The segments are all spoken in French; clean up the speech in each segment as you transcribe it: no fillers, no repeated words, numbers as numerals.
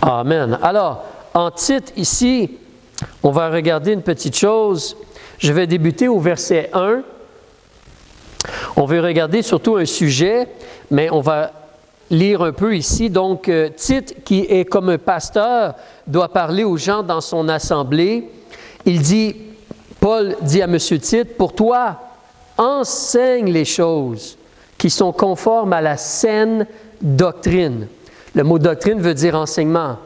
Amen. Alors, en titre ici, on va regarder une petite chose. Je vais débuter au verset 1. On va regarder surtout un sujet, mais on va lire un peu ici. Donc, Tite, qui est comme un pasteur, doit parler aux gens dans son assemblée. Paul dit à M. Tite, « Pour toi, enseigne les choses qui sont conformes à la saine doctrine. » Le mot doctrine veut dire enseignement.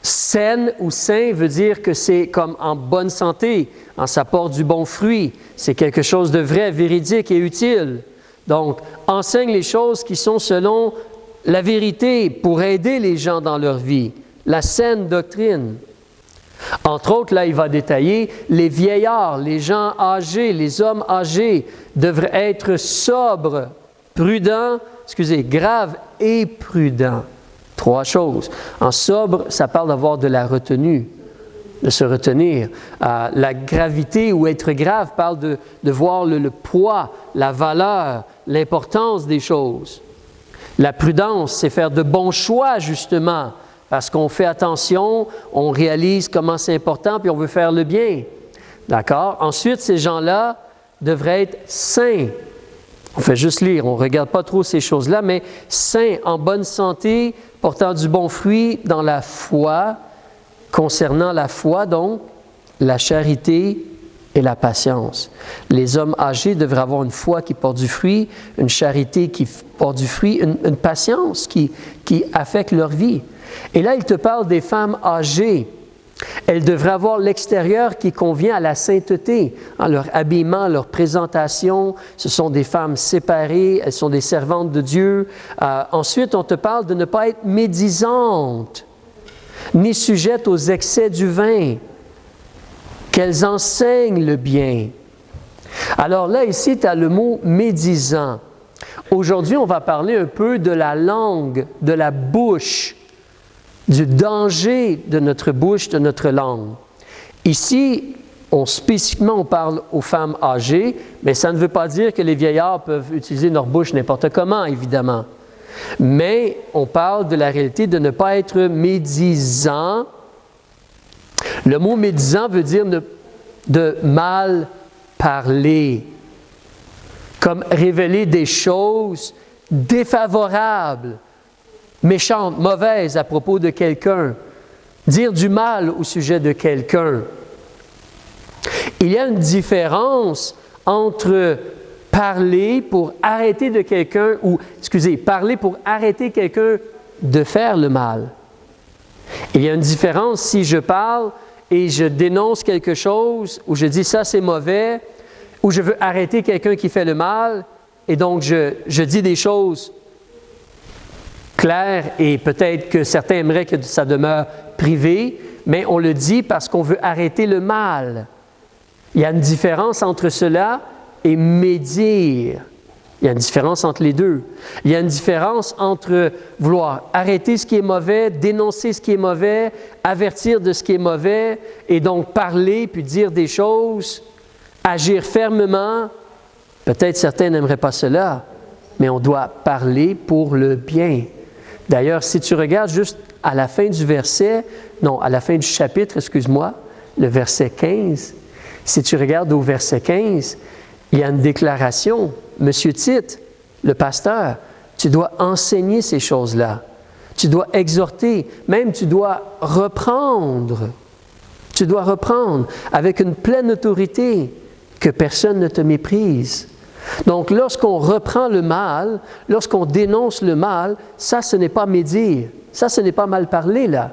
Saine ou sain veut dire que c'est comme en bonne santé, ça porte du bon fruit. C'est quelque chose de vrai, véridique et utile. Donc, enseigne les choses qui sont selon la vérité pour aider les gens dans leur vie. La saine doctrine. Entre autres, là, il va détailler les vieillards, les gens âgés, les hommes âgés devraient être sobres, prudents, graves et prudents. 3 choses. En sobre, ça parle d'avoir de la retenue, de se retenir. La gravité ou être grave parle de voir le poids, la valeur, l'importance des choses. La prudence, c'est faire de bons choix, justement, parce qu'on fait attention, on réalise comment c'est important, puis on veut faire le bien. D'accord? Ensuite, ces gens-là devraient être sains. On fait juste lire, on ne regarde pas trop ces choses-là, mais sains, en bonne santé, portant du bon fruit dans la foi, concernant la foi donc, la charité et la patience. Les hommes âgés devraient avoir une foi qui porte du fruit, une charité qui porte du fruit, une patience qui affecte leur vie. Et là, il te parle des femmes âgées. Elles devraient avoir l'extérieur qui convient à la sainteté, leur habillement, leur présentation. Ce sont des femmes séparées, elles sont des servantes de Dieu. Ensuite, on te parle de ne pas être médisantes, ni sujettes aux excès du vin, qu'elles enseignent le bien. Alors là, ici, tu as le mot médisant. Aujourd'hui, on va parler un peu de la langue, de la bouche, du danger de notre bouche, de notre langue. Ici, spécifiquement, on parle aux femmes âgées, mais ça ne veut pas dire que les vieillards peuvent utiliser leur bouche n'importe comment, évidemment. Mais on parle de la réalité de ne pas être médisant. Le mot médisant veut dire de mal parler, comme révéler des choses défavorables, méchante, mauvaise à propos de quelqu'un, dire du mal au sujet de quelqu'un. Il y a une différence entre parler pour arrêter de quelqu'un, parler pour arrêter quelqu'un de faire le mal. Il y a une différence si je parle et je dénonce quelque chose, ou je dis ça c'est mauvais, ou je veux arrêter quelqu'un qui fait le mal, et donc je dis des choses clair et peut-être que certains aimeraient que ça demeure privé, mais on le dit parce qu'on veut arrêter le mal. Il y a une différence entre cela et médire. Il y a une différence entre les deux. Il y a une différence entre vouloir arrêter ce qui est mauvais, dénoncer ce qui est mauvais, avertir de ce qui est mauvais, et donc parler puis dire des choses, agir fermement. Peut-être certains n'aimeraient pas cela, mais on doit parler pour le bien. D'ailleurs, si tu regardes juste à la fin du chapitre, le verset 15, si tu regardes au verset 15, il y a une déclaration. Monsieur Tite, le pasteur, tu dois enseigner ces choses-là. Tu dois exhorter, même tu dois reprendre. Tu dois reprendre avec une pleine autorité que personne ne te méprise. Donc, lorsqu'on reprend le mal, lorsqu'on dénonce le mal, ça, ce n'est pas médire. Ça, ce n'est pas mal parler, là.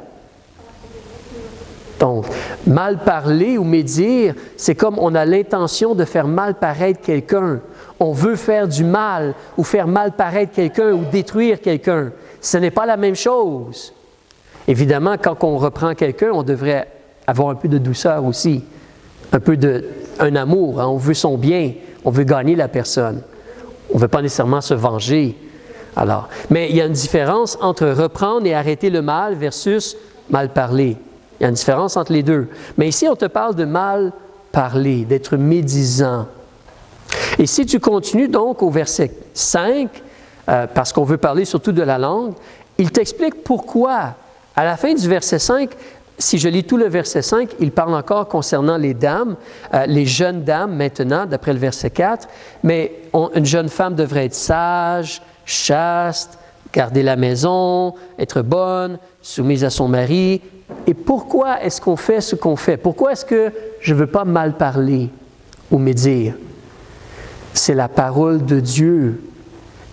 Donc, mal parler ou médire, c'est comme on a l'intention de faire mal paraître quelqu'un. On veut faire du mal ou faire mal paraître quelqu'un ou détruire quelqu'un. Ce n'est pas la même chose. Évidemment, quand on reprend quelqu'un, on devrait avoir un peu de douceur aussi, un amour. On veut son bien. On veut gagner la personne. On ne veut pas nécessairement se venger. Alors, mais il y a une différence entre reprendre et arrêter le mal versus mal parler. Il y a une différence entre les deux. Mais ici, on te parle de mal parler, d'être médisant. Et si tu continues donc au verset 5, parce qu'on veut parler surtout de la langue, il t'explique pourquoi À la fin du verset 5, si je lis tout le verset 5, il parle encore concernant les dames, les jeunes dames maintenant, d'après le verset 4, mais une jeune femme devrait être sage, chaste, garder la maison, être bonne, soumise à son mari. Et pourquoi est-ce qu'on fait ce qu'on fait? Pourquoi est-ce que je ne veux pas mal parler ou médire? C'est la parole de Dieu.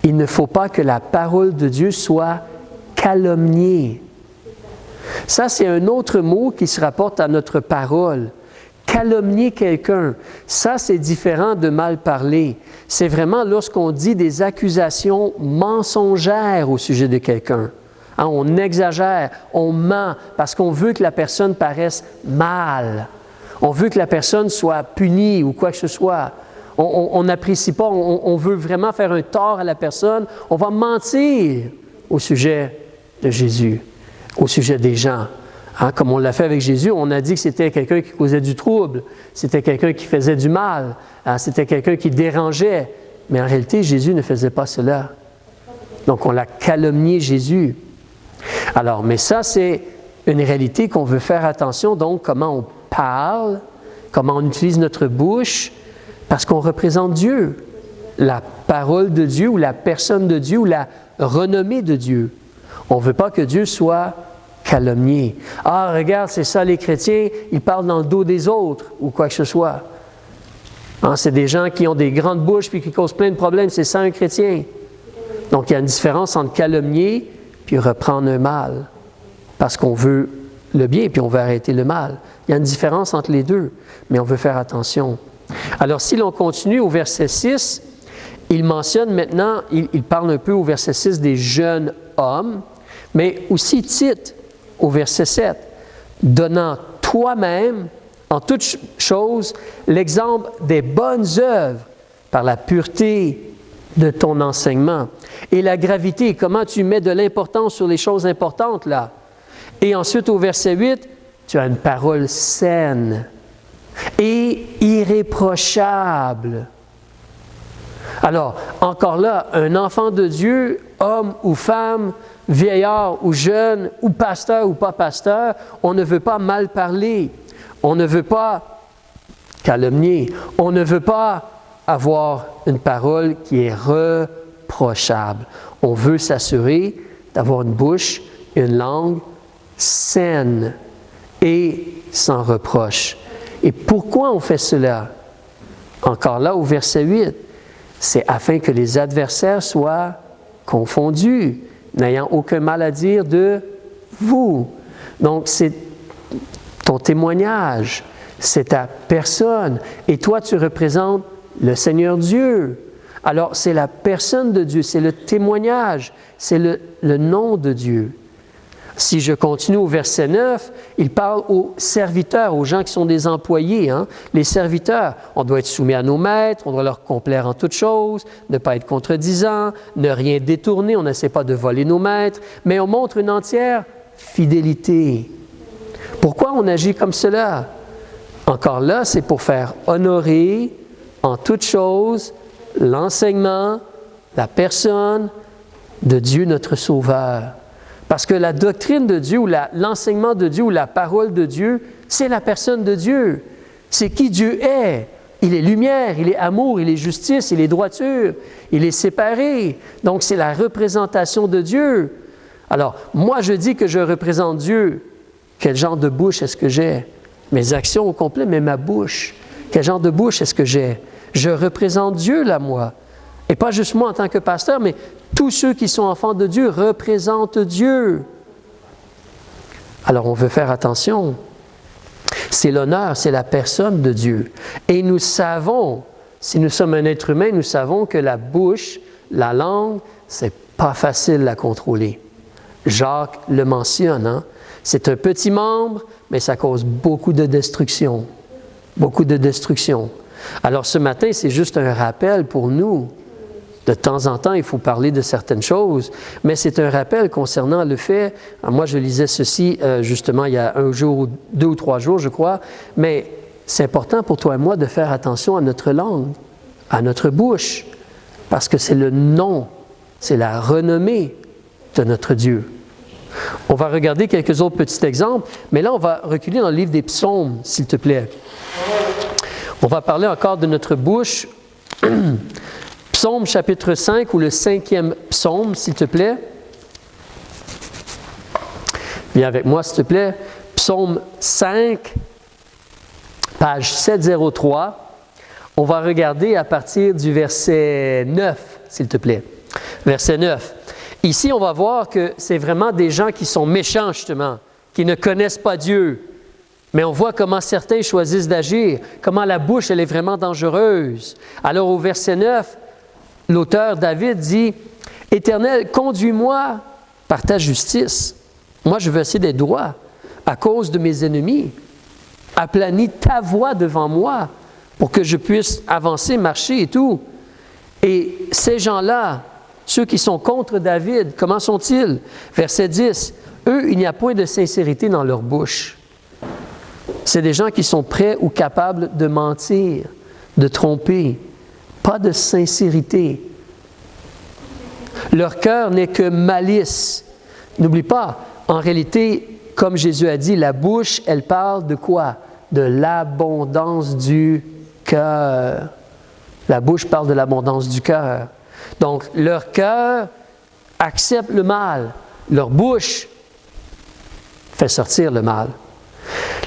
Il ne faut pas que la parole de Dieu soit calomniée. Ça, c'est un autre mot qui se rapporte à notre parole. Calomnier quelqu'un, ça, c'est différent de mal parler. C'est vraiment lorsqu'on dit des accusations mensongères au sujet de quelqu'un. Hein, on exagère, on ment parce qu'on veut que la personne paraisse mal. On veut que la personne soit punie ou quoi que ce soit. On n'apprécie pas, on veut vraiment faire un tort à la personne. On va mentir au sujet de Jésus, au sujet des gens. Hein, comme on l'a fait avec Jésus, on a dit que c'était quelqu'un qui causait du trouble, c'était quelqu'un qui faisait du mal, hein, c'était quelqu'un qui dérangeait. Mais en réalité, Jésus ne faisait pas cela. Donc, on l'a calomnié Jésus. Alors, mais ça, c'est une réalité qu'on veut faire attention. Donc, comment on parle, comment on utilise notre bouche, parce qu'on représente Dieu, la parole de Dieu ou la personne de Dieu ou la renommée de Dieu. On ne veut pas que Dieu soit calomnié. Ah, regarde, c'est ça les chrétiens, ils parlent dans le dos des autres ou quoi que ce soit. Hein, c'est des gens qui ont des grandes bouches puis qui causent plein de problèmes, c'est ça un chrétien. Donc, il y a une différence entre calomnier puis reprendre un mal parce qu'on veut le bien puis on veut arrêter le mal. Il y a une différence entre les deux, mais on veut faire attention. Alors, si l'on continue au verset 6, il mentionne maintenant, il parle un peu au verset 6 des jeunes hommes, mais aussi Tite au verset 7, donnant toi-même en toutes choses l'exemple des bonnes œuvres par la pureté de ton enseignement. Et la gravité, comment tu mets de l'importance sur les choses importantes là. Et ensuite au verset 8, tu as une parole saine et irréprochable. Alors, encore là, un enfant de Dieu, homme ou femme, vieillard ou jeune, ou pasteur ou pas pasteur, on ne veut pas mal parler, on ne veut pas calomnier, on ne veut pas avoir une parole qui est reprochable. On veut s'assurer d'avoir une bouche, une langue saine et sans reproche. Et pourquoi on fait cela? Encore là, au verset 8, c'est afin que les adversaires soient confondus, n'ayant aucun mal à dire de vous. Donc, c'est ton témoignage, c'est ta personne. Et toi, tu représentes le Seigneur Dieu. Alors, c'est la personne de Dieu, c'est le témoignage, c'est le nom de Dieu. Si je continue au verset 9, il parle aux serviteurs, aux gens qui sont des employés. Hein? Les serviteurs, on doit être soumis à nos maîtres, on doit leur complaire en toutes choses, ne pas être contredisant, ne rien détourner, on n'essaie pas de voler nos maîtres, mais on montre une entière fidélité. Pourquoi on agit comme cela? Encore là, c'est pour faire honorer en toutes choses l'enseignement, la personne de Dieu notre Sauveur. Parce que la doctrine de Dieu ou l'enseignement de Dieu ou la parole de Dieu, c'est la personne de Dieu. C'est qui Dieu est. Il est lumière, il est amour, il est justice, il est droiture, il est séparé. Donc, c'est la représentation de Dieu. Alors, moi, je dis que je représente Dieu. Quel genre de bouche est-ce que j'ai? Mes actions au complet, mais ma bouche. Quel genre de bouche est-ce que j'ai? Je représente Dieu, là, moi. Et pas juste moi en tant que pasteur, mais tous ceux qui sont enfants de Dieu représentent Dieu. Alors, on veut faire attention. C'est l'honneur, c'est la personne de Dieu. Et nous savons, si nous sommes un être humain, nous savons que la bouche, la langue, c'est pas facile à contrôler. Jacques le mentionne, hein? C'est un petit membre, mais ça cause beaucoup de destruction. Beaucoup de destruction. Alors, ce matin, c'est juste un rappel pour nous. De temps en temps, il faut parler de certaines choses, mais c'est un rappel concernant le fait, moi je lisais ceci justement il y a un jour, 2 ou 3 jours je crois, mais c'est important pour toi et moi de faire attention à notre langue, à notre bouche, parce que c'est le nom, c'est la renommée de notre Dieu. On va regarder quelques autres petits exemples, mais là, on va reculer dans le livre des psaumes, s'il te plaît. On va parler encore de notre bouche. Psaume chapitre 5 ou le 5e psaume, s'il te plaît. Viens avec moi, s'il te plaît. Psaume 5, page 703. On va regarder à partir du verset 9, s'il te plaît. Verset 9. Ici, on va voir que c'est vraiment des gens qui sont méchants, justement, qui ne connaissent pas Dieu. Mais on voit comment certains choisissent d'agir, comment la bouche, elle est vraiment dangereuse. Alors, au verset 9, l'auteur David dit, « Éternel, conduis-moi par ta justice. Moi, je veux essayer d'être droit à cause de mes ennemis. Aplanis ta voie devant moi pour que je puisse avancer, marcher et tout. » Et ces gens-là, ceux qui sont contre David, comment sont-ils? Verset 10, « Eux, il n'y a point de sincérité dans leur bouche. » C'est des gens qui sont prêts ou capables de mentir, de tromper. Pas de sincérité. Leur cœur n'est que malice. N'oublie pas, en réalité, comme Jésus a dit, la bouche, elle parle de quoi? De l'abondance du cœur. La bouche parle de l'abondance du cœur. Donc, leur cœur accepte le mal. Leur bouche fait sortir le mal.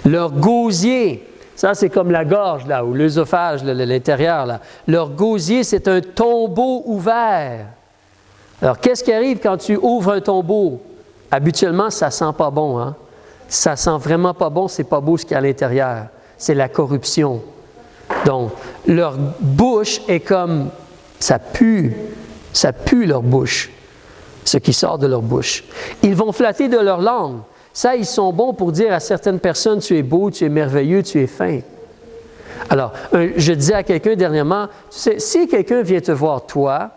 Leur gosier, ça c'est comme la gorge, là, ou l'œsophage, l'intérieur, là. Leur gosier, c'est un tombeau ouvert. Alors, qu'est-ce qui arrive quand tu ouvres un tombeau? Habituellement, ça sent pas bon, hein? Ça sent vraiment pas bon, c'est pas beau ce qu'il y a à l'intérieur. C'est la corruption. Donc, leur bouche est comme, ça pue leur bouche, ce qui sort de leur bouche. Ils vont flatter de leur langue. Ça, ils sont bons pour dire à certaines personnes, tu es beau, tu es merveilleux, tu es fin. Alors, je disais à quelqu'un dernièrement, tu sais, si quelqu'un vient te voir, toi,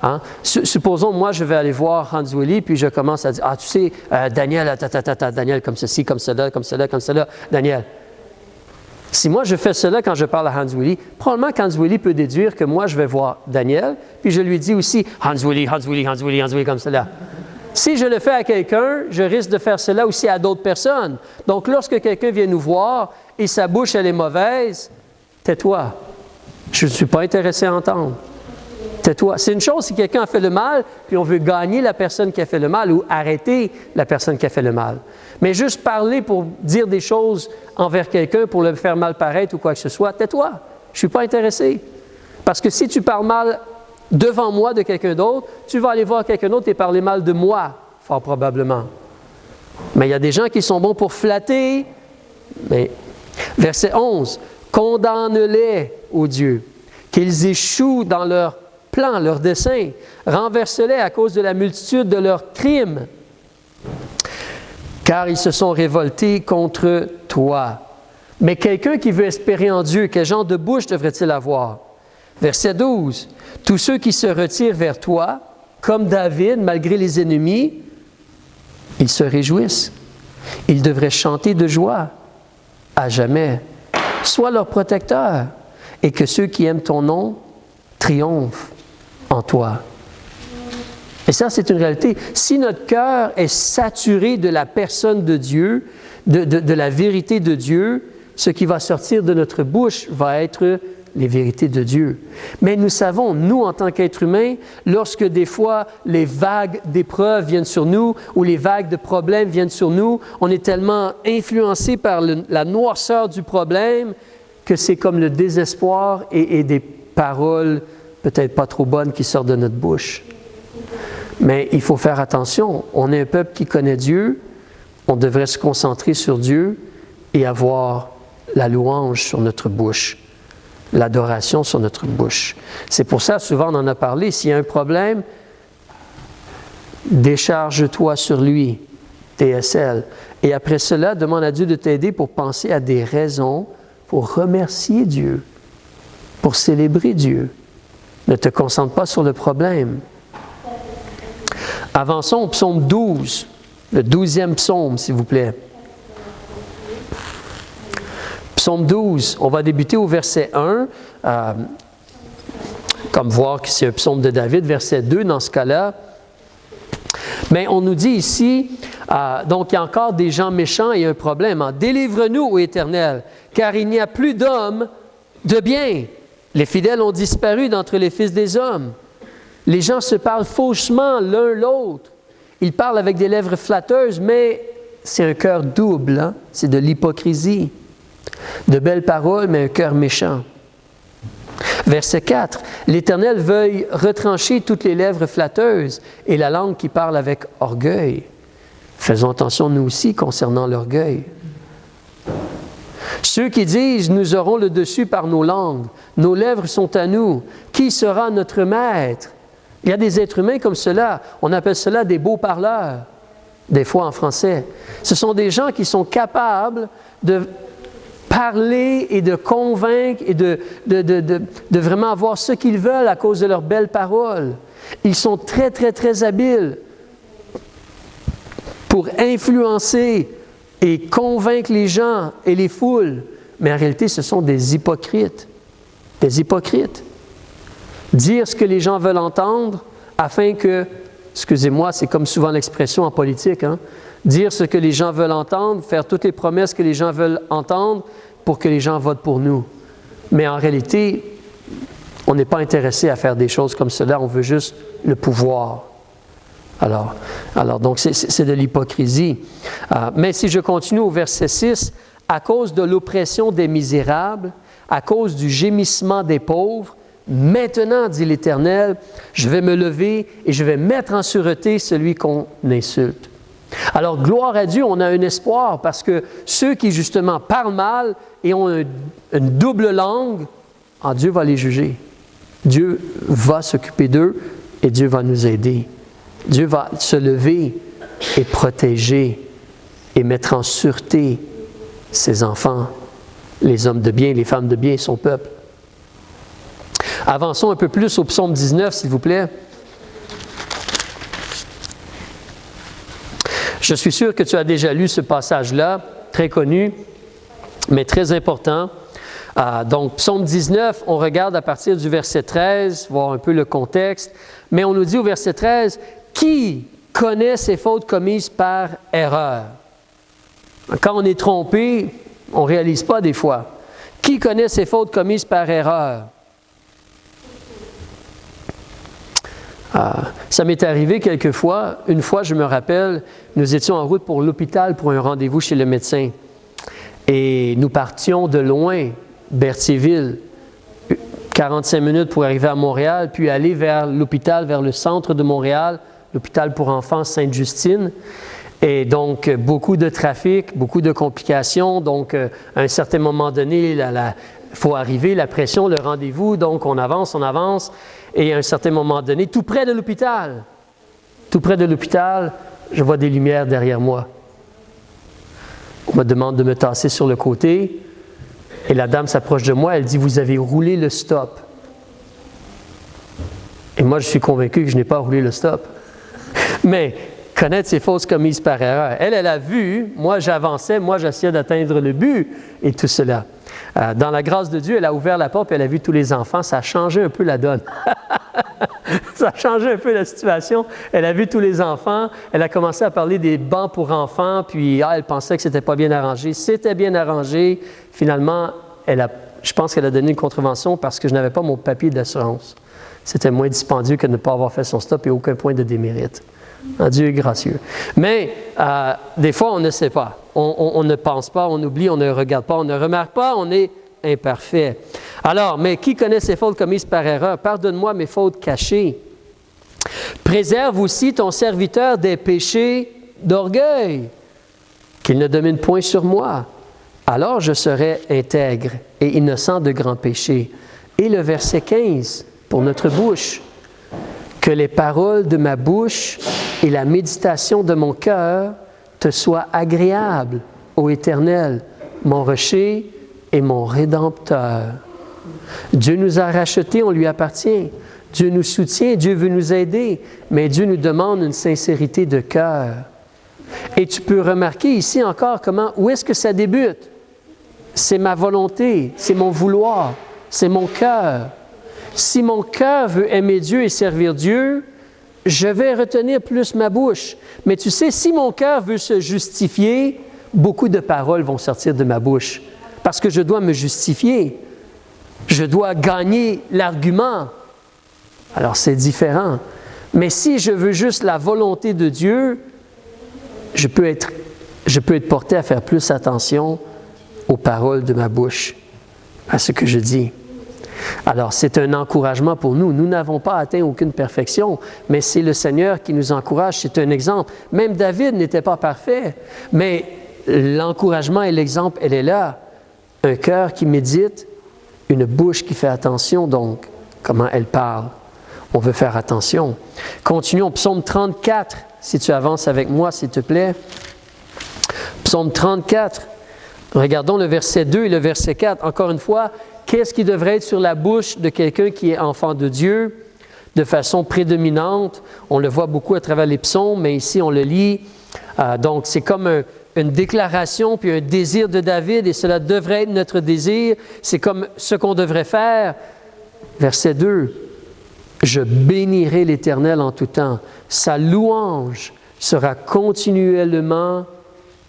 hein, supposons, moi, je vais aller voir Hans Willy, puis je commence à dire, ah, tu sais, Daniel, Daniel, comme ceci, comme cela, comme cela, comme cela, Daniel. Si moi, je fais cela quand je parle à Hans Willy, probablement qu'Hans Willy peut déduire que moi, je vais voir Daniel, puis je lui dis aussi, Hans Willy, comme cela. Si je le fais à quelqu'un, je risque de faire cela aussi à d'autres personnes. Donc, lorsque quelqu'un vient nous voir et sa bouche, elle est mauvaise, tais-toi. Je ne suis pas intéressé à entendre. Tais-toi. C'est une chose si quelqu'un a fait le mal, puis on veut gagner la personne qui a fait le mal ou arrêter la personne qui a fait le mal. Mais juste parler pour dire des choses envers quelqu'un, pour le faire mal paraître ou quoi que ce soit, tais-toi. Je ne suis pas intéressé. Parce que si tu parles mal devant moi de quelqu'un d'autre, tu vas aller voir quelqu'un d'autre et parler mal de moi, fort probablement. Mais il y a des gens qui sont bons pour flatter. Mais, verset 11, « Condamne-les, ô Dieu, qu'ils échouent dans leurs plans, leurs desseins. Renverse-les à cause de la multitude de leurs crimes, car ils se sont révoltés contre toi. » Mais quelqu'un qui veut espérer en Dieu, quel genre de bouche devrait-il avoir? Verset 12, « Tous ceux qui se retirent vers toi, comme David, malgré les ennemis, ils se réjouissent. Ils devraient chanter de joie à jamais. Sois leur protecteur, et que ceux qui aiment ton nom triomphent en toi. » Et ça, c'est une réalité. Si notre cœur est saturé de la personne de Dieu, de la vérité de Dieu, ce qui va sortir de notre bouche va être les vérités de Dieu. Mais nous savons, nous, en tant qu'êtres humains, lorsque des fois les vagues d'épreuves viennent sur nous ou les vagues de problèmes viennent sur nous, on est tellement influencé par la noirceur du problème que c'est comme le désespoir et des paroles peut-être pas trop bonnes qui sortent de notre bouche. Mais il faut faire attention. On est un peuple qui connaît Dieu. On devrait se concentrer sur Dieu et avoir la louange sur notre bouche, l'adoration sur notre bouche. C'est pour ça, souvent, on en a parlé. S'il y a un problème, décharge-toi sur lui, TSL. Et après cela, demande à Dieu de t'aider pour penser à des raisons pour remercier Dieu, pour célébrer Dieu. Ne te concentre pas sur le problème. Avançons au psaume 12, le 12e psaume, s'il vous plaît. Psaume 12, on va débuter au verset 1, comme voir que c'est un psaume de David, verset 2 dans ce cas-là. Mais on nous dit ici, Donc, il y a encore des gens méchants et un problème. Délivre-nous, ô Éternel, car il n'y a plus d'hommes de bien. Les fidèles ont disparu d'entre les fils des hommes. Les gens se parlent faussement l'un l'autre. Ils parlent avec des lèvres flatteuses, mais c'est un cœur double, hein? C'est de l'hypocrisie. De belles paroles, mais un cœur méchant. Verset 4. L'Éternel veuille retrancher toutes les lèvres flatteuses et la langue qui parle avec orgueil. Faisons attention, nous aussi, concernant l'orgueil. Ceux qui disent « Nous aurons le dessus par nos langues, nos lèvres sont à nous, qui sera notre maître ?» Il y a des êtres humains comme cela. On appelle cela des beaux parleurs, des fois en français. Ce sont des gens qui sont capables de parler et de convaincre et de vraiment avoir ce qu'ils veulent à cause de leurs belles paroles. Ils sont très, très, très habiles pour influencer et convaincre les gens et les foules. Mais en réalité, ce sont des hypocrites. Des hypocrites. Dire ce que les gens veulent entendre afin que, excusez-moi, c'est comme souvent l'expression en politique, hein? Dire ce que les gens veulent entendre, faire toutes les promesses que les gens veulent entendre pour que les gens votent pour nous. Mais en réalité, on n'est pas intéressé à faire des choses comme cela, on veut juste le pouvoir. Alors donc c'est de l'hypocrisie. Mais si je continue au verset 6, à cause de l'oppression des misérables, à cause du gémissement des pauvres, maintenant, dit l'Éternel, je vais me lever et je vais mettre en sûreté celui qu'on insulte. Alors, gloire à Dieu, on a un espoir parce que ceux qui, justement, parlent mal et ont une double langue, Dieu va les juger. Dieu va s'occuper d'eux et Dieu va nous aider. Dieu va se lever et protéger et mettre en sûreté ses enfants, les hommes de bien, les femmes de bien, son peuple. Avançons un peu plus au psaume 19, s'il vous plaît. Je suis sûr que tu as déjà lu ce passage-là, très connu, mais très important. Donc, psaume 19, on regarde à partir du verset 13, voir un peu le contexte, mais on nous dit au verset 13, « Qui connaît ses fautes commises par erreur? » Quand on est trompé, on ne réalise pas des fois. « Qui connaît ses fautes commises par erreur? » Ça m'est arrivé quelquefois. Une fois, je me rappelle, nous étions en route pour l'hôpital pour un rendez-vous chez le médecin. Et nous partions de loin, Berthierville, 45 minutes pour arriver à Montréal, puis aller vers l'hôpital, vers le centre de Montréal, l'hôpital pour enfants Sainte-Justine. Et donc, beaucoup de trafic, beaucoup de complications. Donc, à un certain moment donné, il faut arriver, la pression, le rendez-vous. Donc, on avance. Et à un certain moment donné, tout près de l'hôpital, je vois des lumières derrière moi. On me demande de me tasser sur le côté. Et la dame s'approche de moi, elle dit « Vous avez roulé le stop. » Et moi, je suis convaincu que je n'ai pas roulé le stop. Mais connaître ses fautes commises par erreur. Elle a vu, moi j'avançais, moi j'essayais d'atteindre le but et tout cela. Dans la grâce de Dieu, elle a ouvert la porte et elle a vu tous les enfants. Ça a changé un peu la donne. Ça a changé un peu la situation. Elle a vu tous les enfants. Elle a commencé à parler des bancs pour enfants. Puis elle pensait que c'était pas bien arrangé. C'était bien arrangé. Finalement, je pense qu'elle a donné une contravention parce que je n'avais pas mon papier d'assurance. C'était moins dispendieux que de ne pas avoir fait son stop et aucun point de démérite. Dieu est gracieux. Mais des fois, on ne sait pas. On ne pense pas, on oublie, on ne regarde pas, on ne remarque pas, on est imparfait. Alors, mais qui connaît ses fautes commises par erreur? Pardonne-moi mes fautes cachées. Préserve aussi ton serviteur des péchés d'orgueil, qu'il ne domine point sur moi. Alors je serai intègre et innocent de grands péchés. Et le verset 15, pour notre bouche. Que les paroles de ma bouche et la méditation de mon cœur te soient agréables, ô Éternel, mon rocher et mon rédempteur. Dieu nous a rachetés, on lui appartient. Dieu nous soutient, Dieu veut nous aider, mais Dieu nous demande une sincérité de cœur. Et tu peux remarquer ici encore où est-ce que ça débute? C'est ma volonté, c'est mon vouloir, c'est mon cœur. Si mon cœur veut aimer Dieu et servir Dieu, je vais retenir plus ma bouche. Mais tu sais, si mon cœur veut se justifier, beaucoup de paroles vont sortir de ma bouche. Parce que je dois me justifier. Je dois gagner l'argument. Alors, c'est différent. Mais si je veux juste la volonté de Dieu, je peux être porté à faire plus attention aux paroles de ma bouche, à ce que je dis. Alors, c'est un encouragement pour nous. Nous n'avons pas atteint aucune perfection, mais c'est le Seigneur qui nous encourage. C'est un exemple. Même David n'était pas parfait, mais l'encouragement et l'exemple, elle est là. Un cœur qui médite, une bouche qui fait attention, donc, comment elle parle. On veut faire attention. Continuons, psaume 34, si tu avances avec moi, s'il te plaît. Psaume 34, regardons le verset 2 et le verset 4. Encore une fois, qu'est-ce qui devrait être sur la bouche de quelqu'un qui est enfant de Dieu de façon prédominante? On le voit beaucoup à travers les psaumes, mais ici on le lit. Donc c'est comme une déclaration puis un désir de David, et cela devrait être notre désir. C'est comme ce qu'on devrait faire. Verset 2. Je bénirai l'Éternel en tout temps. Sa louange sera continuellement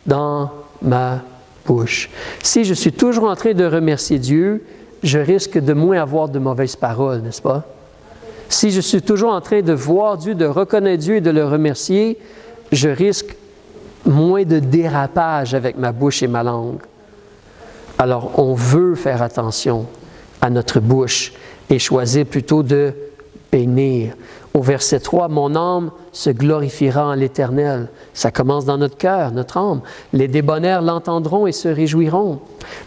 dans ma bouche. Si je suis toujours en train de remercier Dieu, je risque de moins avoir de mauvaises paroles, n'est-ce pas? Si je suis toujours en train de voir Dieu, de reconnaître Dieu et de le remercier, je risque moins de dérapage avec ma bouche et ma langue. Alors, on veut faire attention à notre bouche et choisir plutôt de bénir. Au verset 3, « Mon âme se glorifiera en l'Éternel. » Ça commence dans notre cœur, notre âme. « Les débonnaires l'entendront et se réjouiront.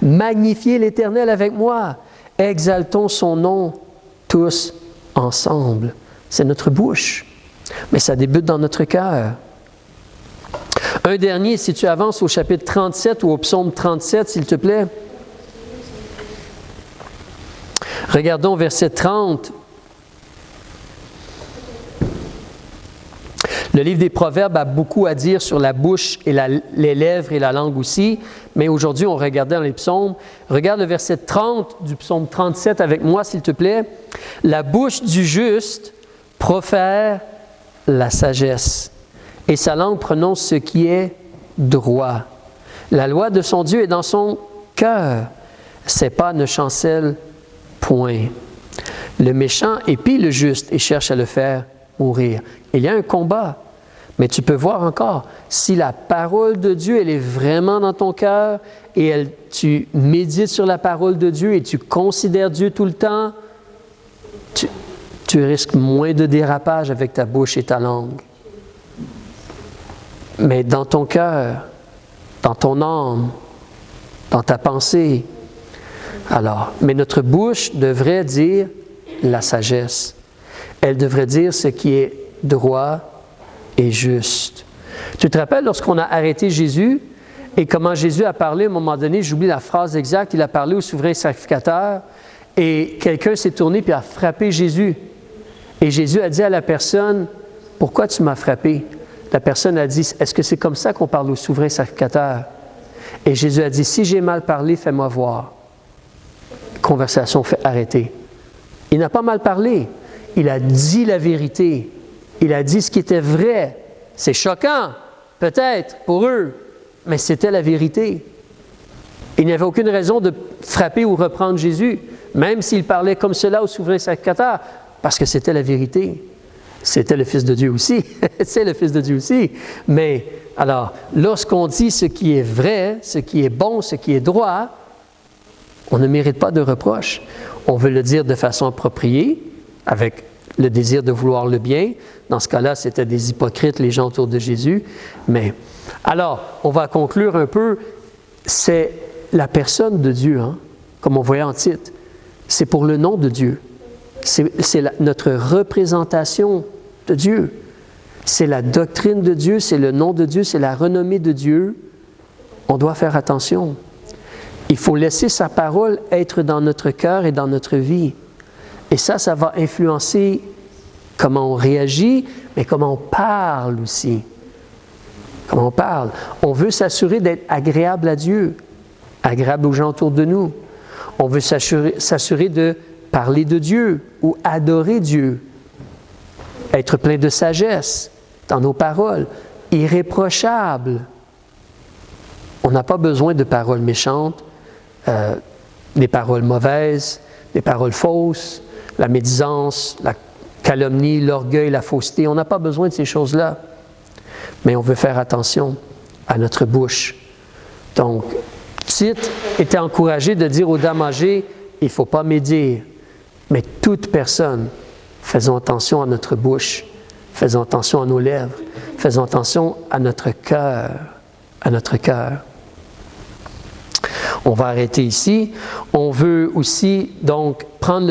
Magnifiez l'Éternel avec moi. Exaltons son nom tous ensemble. » C'est notre bouche, mais ça débute dans notre cœur. Un dernier, si tu avances au chapitre 37 ou au psaume 37, s'il te plaît. Regardons verset 30. Le livre des Proverbes a beaucoup à dire sur la bouche et les lèvres et la langue aussi, mais aujourd'hui, on regardait dans les psaumes. Regarde le verset 30 du psaume 37 avec moi, s'il te plaît. « La bouche du juste profère la sagesse, et sa langue prononce ce qui est droit. La loi de son Dieu est dans son cœur, ses pas ne chancellent point. Le méchant épie le juste et cherche à le faire mourir. » Il y a un combat, mais tu peux voir encore, si la parole de Dieu, elle est vraiment dans ton cœur et tu médites sur la parole de Dieu et tu considères Dieu tout le temps, tu risques moins de dérapage avec ta bouche et ta langue. Mais dans ton cœur, dans ton âme, dans ta pensée, alors, mais notre bouche devrait dire la sagesse. Elle devrait dire ce qui est droit et juste. Tu te rappelles lorsqu'on a arrêté Jésus et comment Jésus a parlé à un moment donné, j'oublie la phrase exacte, il a parlé au souverain sacrificateur et quelqu'un s'est tourné puis a frappé Jésus. Et Jésus a dit à la personne, « Pourquoi tu m'as frappé? » La personne a dit, « Est-ce que c'est comme ça qu'on parle au souverain sacrificateur? » Et Jésus a dit, « Si j'ai mal parlé, fais-moi voir. » Conversation fait arrêter. Il n'a pas mal parlé. Il a dit la vérité. Il a dit ce qui était vrai. C'est choquant, peut-être, pour eux, mais c'était la vérité. Il n'y avait aucune raison de frapper ou reprendre Jésus, même s'il parlait comme cela au souverain sacrificateur, parce que c'était la vérité. C'était le Fils de Dieu aussi. C'est le Fils de Dieu aussi. Mais, alors, lorsqu'on dit ce qui est vrai, ce qui est bon, ce qui est droit, on ne mérite pas de reproche. On veut le dire de façon appropriée, avec le désir de vouloir le bien. Dans ce cas-là, c'était des hypocrites, les gens autour de Jésus. Mais, alors, on va conclure un peu. C'est la personne de Dieu, hein, comme on voyait en titre. C'est pour le nom de Dieu. C'est notre représentation de Dieu. C'est la doctrine de Dieu, c'est le nom de Dieu, c'est la renommée de Dieu. On doit faire attention. Il faut laisser sa parole être dans notre cœur et dans notre vie. Et ça va influencer comment on réagit, mais comment on parle aussi. Comment on parle. On veut s'assurer d'être agréable à Dieu, agréable aux gens autour de nous. On veut s'assurer de parler de Dieu ou adorer Dieu. être plein de sagesse dans nos paroles, irréprochable. On n'a pas besoin de paroles méchantes, des paroles mauvaises, des paroles fausses, la médisance, la calomnie, l'orgueil, la fausseté. On n'a pas besoin de ces choses-là. Mais on veut faire attention à notre bouche. Donc, Tite était encouragé de dire aux dames âgées, il ne faut pas médire. Mais toute personne, faisons attention à notre bouche, faisons attention à nos lèvres, faisons attention à notre cœur, à notre cœur. On va arrêter ici. On veut aussi donc prendre le